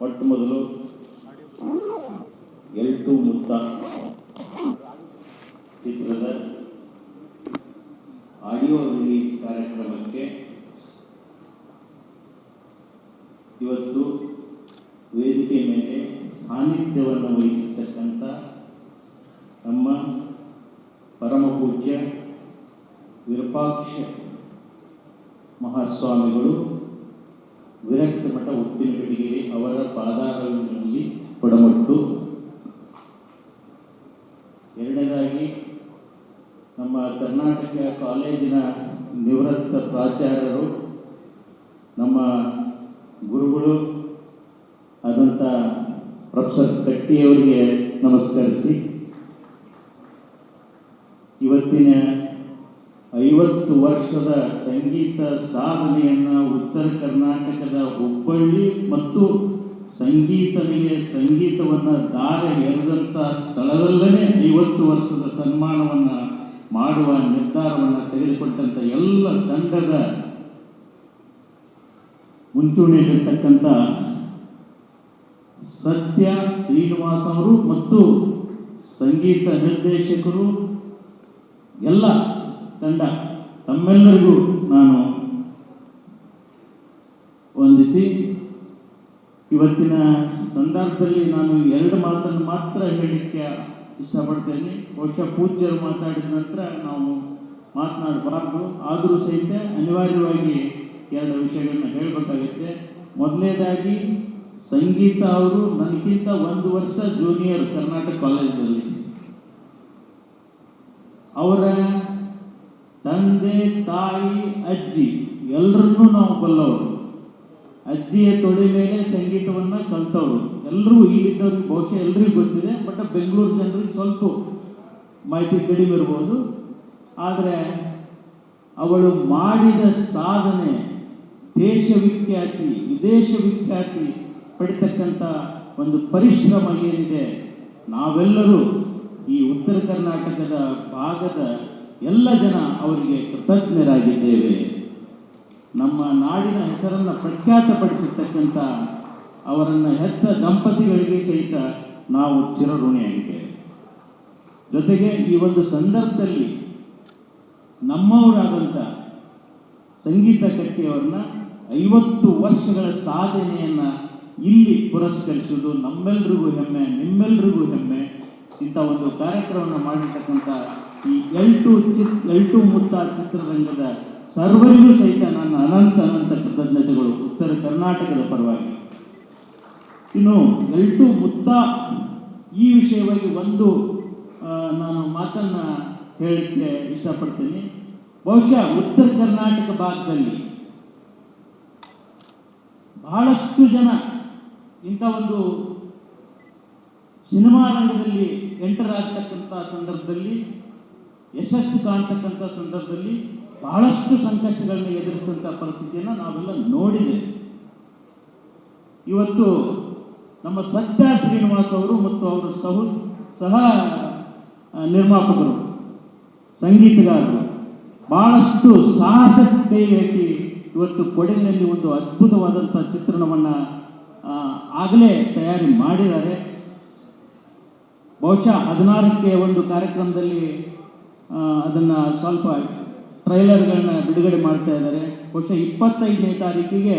ಮೊಟ್ಟ ಮೊದಲು ಎಲ್ಟು ಮುತ್ತ ಚಿತ್ರದ ಆಡಿಯೋ ರಿಲೀಸ್ ಕಾರ್ಯಕ್ರಮಕ್ಕೆ ಇವತ್ತು ವೇದಿಕೆ ಮೇಲೆ ಸಾನ್ನಿಧ್ಯವನ್ನು ವಹಿಸಿರ್ತಕ್ಕಂಥ ನಮ್ಮ ಪರಮ ಪೂಜ್ಯ ವಿರೂಪಾಕ್ಷ ಮಹಾಸ್ವಾಮಿಗಳು ವಿರಕ್ತ ಮಠ ಉಪ್ಪಿನಗಡಿಗೆ ಅವರ ಪಾದಾರವಿಂದದಲ್ಲಿ ಕೊಡಮಟ್ಟು. ಎರಡನೇದಾಗಿ ನಮ್ಮ ಕರ್ನಾಟಕ ಕಾಲೇಜಿನ ನಿವೃತ್ತ ಪ್ರಾಚಾರ್ಯರು, ನಮ್ಮ ಗುರುಗಳು ಆದಂಥ ಪ್ರೊಫೆಸರ್ ಕಟ್ಟಿಯವರಿಗೆ ನಮಸ್ಕರಿಸಿ, ಇವತ್ತಿನ 50 ವರ್ಷದ ಸಂಗೀತ ಸಾಧನೆಯನ್ನು ಉತ್ತರ ಕರ್ನಾಟಕದ ಹುಬ್ಬಳ್ಳಿ ಮತ್ತು ಸಂಗೀತವನ್ನು ದಾರ ಎರೆದಂಥ ಸ್ಥಳದಲ್ಲೇ 50 ವರ್ಷದ ಸನ್ಮಾನವನ್ನು ಮಾಡುವ ನಿರ್ಧಾರವನ್ನು ತೆಗೆದುಕೊಂಡಂಥ ಎಲ್ಲ ತಂಡದ ಮುಂಚೂಣಿಯಲ್ಲಿರ್ತಕ್ಕಂಥ ಸತ್ಯ ಶ್ರೀನಿವಾಸ್ ಅವರು ಮತ್ತು ಸಂಗೀತ ನಿರ್ದೇಶಕರು ಎಲ್ಲ ತಂಡ ತಮ್ಮೆಲ್ಲರಿಗೂ ನಾನು ವಂದಿಸಿ, ಇವತ್ತಿನ ಸಂದರ್ಭದಲ್ಲಿ ನಾನು 2 ಮಾತನ್ನು ಮಾತ್ರ ಹೇಳಲಿಕ್ಕೆ ಇಷ್ಟಪಡ್ತೇನೆ. ಬಹುಶಃ ಪೂಜ್ಯರು ಮಾತಾಡಿದ ನಂತರ ನಾವು ಮಾತನಾಡಬಾರ್ದು, ಆದರೂ ಸಹಿತ ಅನಿವಾರ್ಯವಾಗಿ 2 ವಿಷಯಗಳನ್ನ ಹೇಳಬೇಕಾಗುತ್ತೆ. ಮೊದಲನೇದಾಗಿ ಸಂಗೀತ ಅವರು ನನಗಿಂತ 1 ವರ್ಷ ಜೂನಿಯರ್ ಕರ್ನಾಟಕ ಕಾಲೇಜಲ್ಲಿ. ಅವರ ತಂದೆ, ತಾಯಿ, ಅಜ್ಜಿ ಎಲ್ಲರನ್ನೂ ನಾವು ಬಲ್ಲವರು. ಅಜ್ಜಿಯ ತೊಡೆ ಮೇಲೆ ಸಂಗೀತವನ್ನು ಕಲ್ತವರು ಎಲ್ಲರೂ. ಇಲ್ಲಿದ್ದವ್ರಿಗೆ ಬಹುಶಃ ಎಲ್ರಿಗೂ ಗೊತ್ತಿದೆ, ಬಟ್ ಬೆಂಗಳೂರು ಜನರಿಗೆ ಸ್ವಲ್ಪ ಮಾಹಿತಿ ಕಡಿಮೆ ಇರ್ಬೋದು. ಆದರೆ ಅವಳು ಮಾಡಿದ ಸಾಧನೆ ದೇಶ ವಿಖ್ಯಾತಿ, ವಿದೇಶ ವಿಖ್ಯಾತಿ ಪಡಿತಕ್ಕಂಥ ಒಂದು ಪರಿಶ್ರಮ ಏನಿದೆ, ನಾವೆಲ್ಲರೂ ಈ ಉತ್ತರ ಕರ್ನಾಟಕದ ಭಾಗದ ಎಲ್ಲ ಜನ ಅವರಿಗೆ ಕೃತಜ್ಞರಾಗಿದ್ದೇವೆ. ನಮ್ಮ ನಾಡಿನ ಹೆಸರನ್ನು ಪ್ರಖ್ಯಾತಪಡಿಸಿರ್ತಕ್ಕಂಥ ಅವರನ್ನು ಹೆತ್ತ ದಂಪತಿಗಳಿಗೆ ಸಹಿತ ನಾವು ಚಿರಋಣಿಯಾಗಿದ್ದೇವೆ. ಜೊತೆಗೆ ಈ ಒಂದು ಸಂದರ್ಭದಲ್ಲಿ ನಮ್ಮವರಾದಂಥ ಸಂಗೀತ ಕಟ್ಟಿಯವರನ್ನ 50 ವರ್ಷಗಳ ಸಾಧನೆಯನ್ನು ಇಲ್ಲಿ ಪುರಸ್ಕರಿಸುವುದು ನಮ್ಮೆಲ್ಲರಿಗೂ ಹೆಮ್ಮೆ, ನಿಮ್ಮೆಲ್ಲರಿಗೂ ಹೆಮ್ಮೆ. ಇಂಥ ಒಂದು ಕಾರ್ಯಕ್ರಮವನ್ನು ಮಾಡಿರ್ತಕ್ಕಂಥ ಈ ಎಲ್ಟು ಮುತ್ತ ಚಿತ್ರರಂಗದ ಸರ್ವರಿಗೂ ಸಹಿತ ನನ್ನ ಅನಂತ ಕೃತಜ್ಞತೆಗಳು ಉತ್ತರ ಕರ್ನಾಟಕದ ಪರವಾಗಿ. ಇನ್ನು ಎಲ್ಟು ಮುತ್ತ ಈ ವಿಷಯವಾಗಿ ಒಂದು ನಾನು ಮಾತನ್ನು ಹೇಳಲಿಕ್ಕೆ ಇಷ್ಟಪಡ್ತೀನಿ. ಬಹುಶಃ ಉತ್ತರ ಕರ್ನಾಟಕ ಭಾಗದಲ್ಲಿ ಬಹಳಷ್ಟು ಜನ ಇಂಥ ಒಂದು ಸಿನಿಮಾ ರಂಗದಲ್ಲಿ ಎಂಟರ್ ಆಗ್ತಕ್ಕಂಥ ಸಂದರ್ಭದಲ್ಲಿ, ಯಶಸ್ಸು ಕಾಣ್ತಕ್ಕಂಥ ಸಂದರ್ಭದಲ್ಲಿ ಬಹಳಷ್ಟು ಸಂಕಷ್ಟಗಳನ್ನು ಎದುರಿಸಿದಂಥ ಪರಿಸ್ಥಿತಿಯನ್ನು ನಾವೆಲ್ಲ ನೋಡಿದೆ. ಇವತ್ತು ನಮ್ಮ ಸತ್ಯ ಶ್ರೀನಿವಾಸ್ ಅವರು ಮತ್ತು ಅವರ ಸಹ ನಿರ್ಮಾಪಕರು, ಸಂಗೀತಗಾರರು ಬಹಳಷ್ಟು ಸಾಹಸಕ್ಕೆ ಕೈ ಹಾಕಿ ಇವತ್ತು ಕೊಡಗಿನಲ್ಲಿ ಒಂದು ಅದ್ಭುತವಾದಂಥ ಚಿತ್ರಣವನ್ನು ಆಗಲೇ ತಯಾರಿ ಮಾಡಿದ್ದಾರೆ. ಬಹುಶಃ 16ಕ್ಕೆ ಒಂದು ಕಾರ್ಯಕ್ರಮದಲ್ಲಿ ಅದನ್ನು ಸ್ವಲ್ಪ ಟ್ರೈಲರ್ಗಳನ್ನ ಬಿಡುಗಡೆ ಮಾಡ್ತಾ ಇದ್ದಾರೆ. ಬಹುಶಃ 25ನೇ ತಾರೀಕಿಗೆ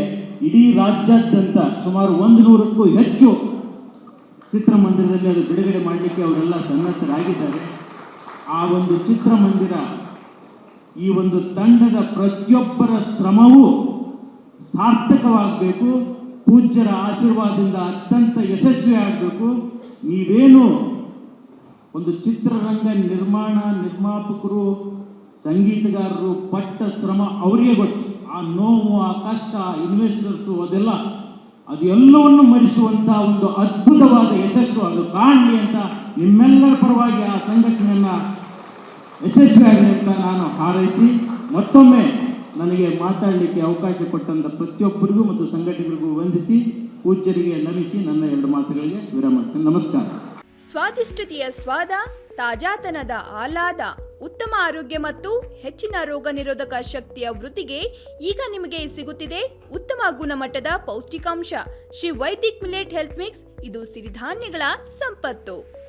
ಇಡೀ ರಾಜ್ಯಾದ್ಯಂತ ಸುಮಾರು 100ಕ್ಕೂ ಹೆಚ್ಚು ಚಿತ್ರಮಂದಿರದಲ್ಲಿ ಅದು ಬಿಡುಗಡೆ ಮಾಡಲಿಕ್ಕೆ ಅವರೆಲ್ಲ ಸನ್ನದ್ಧರಾಗಿದ್ದಾರೆ. ಆ ಒಂದು ಚಿತ್ರಮಂದಿರ, ಈ ಒಂದು ತಂಡದ ಪ್ರತಿಯೊಬ್ಬರ ಶ್ರಮವೂ ಸಾರ್ಥಕವಾಗಬೇಕು, ಪೂಜ್ಯರ ಆಶೀರ್ವಾದದಿಂದ ಅತ್ಯಂತ ಯಶಸ್ವಿ ಆಗಬೇಕು. ನೀವೇನು ಒಂದು ಚಿತ್ರರಂಗ ನಿರ್ಮಾಪಕರು, ಸಂಗೀತಗಾರರು ಪಟ್ಟ ಶ್ರಮ ಅವರಿಗೆ ಗೊತ್ತು. ಆ ನೋವು, ಆ ಕಷ್ಟ, ಇನ್ವೆಸ್ಟರ್ಸು ಅದೆಲ್ಲವನ್ನು ಮರೆಸುವಂಥ ಒಂದು ಅದ್ಭುತವಾದ ಯಶಸ್ಸು ಅದು ಕಾಣಲಿ ಅಂತ ನಿಮ್ಮೆಲ್ಲರ ಪರವಾಗಿ ಆ ಸಂಘಟನೆಯನ್ನು ಯಶಸ್ವಿಯಾಗಲಿ ಅಂತ ನಾನು ಹಾರೈಸಿ, ಮತ್ತೊಮ್ಮೆ ನನಗೆ ಮಾತಾಡಲಿಕ್ಕೆ ಅವಕಾಶ ಕೊಟ್ಟಂಥ ಪ್ರತಿಯೊಬ್ಬರಿಗೂ ಮತ್ತು ಸಂಘಟನೆಗಳಿಗೂ ವಂದಿಸಿ, ಪೂಜ್ಯರಿಗೆ ನಮಿಸಿ ನನ್ನ 2 ಮಾತುಗಳಿಗೆ ವಿರಾಮ. ನಮಸ್ಕಾರ. ಸ್ವಾದಿಷ್ಟತೆಯ ಸ್ವಾದ, ತಾಜಾತನದ ಆಹ್ಲಾದ, ಉತ್ತಮ ಆರೋಗ್ಯ ಮತ್ತು ಹೆಚ್ಚಿನ ರೋಗ ನಿರೋಧಕ ಶಕ್ತಿಯ ವೃದ್ಧಿಗೆ ಈಗ ನಿಮಗೆ ಸಿಗುತ್ತಿದೆ ಉತ್ತಮ ಗುಣಮಟ್ಟದ ಪೌಷ್ಟಿಕಾಂಶ. Shri Vaidik millet health mix, ಇದು ಸಿರಿಧಾನ್ಯಗಳ ಸಂಪತ್ತು.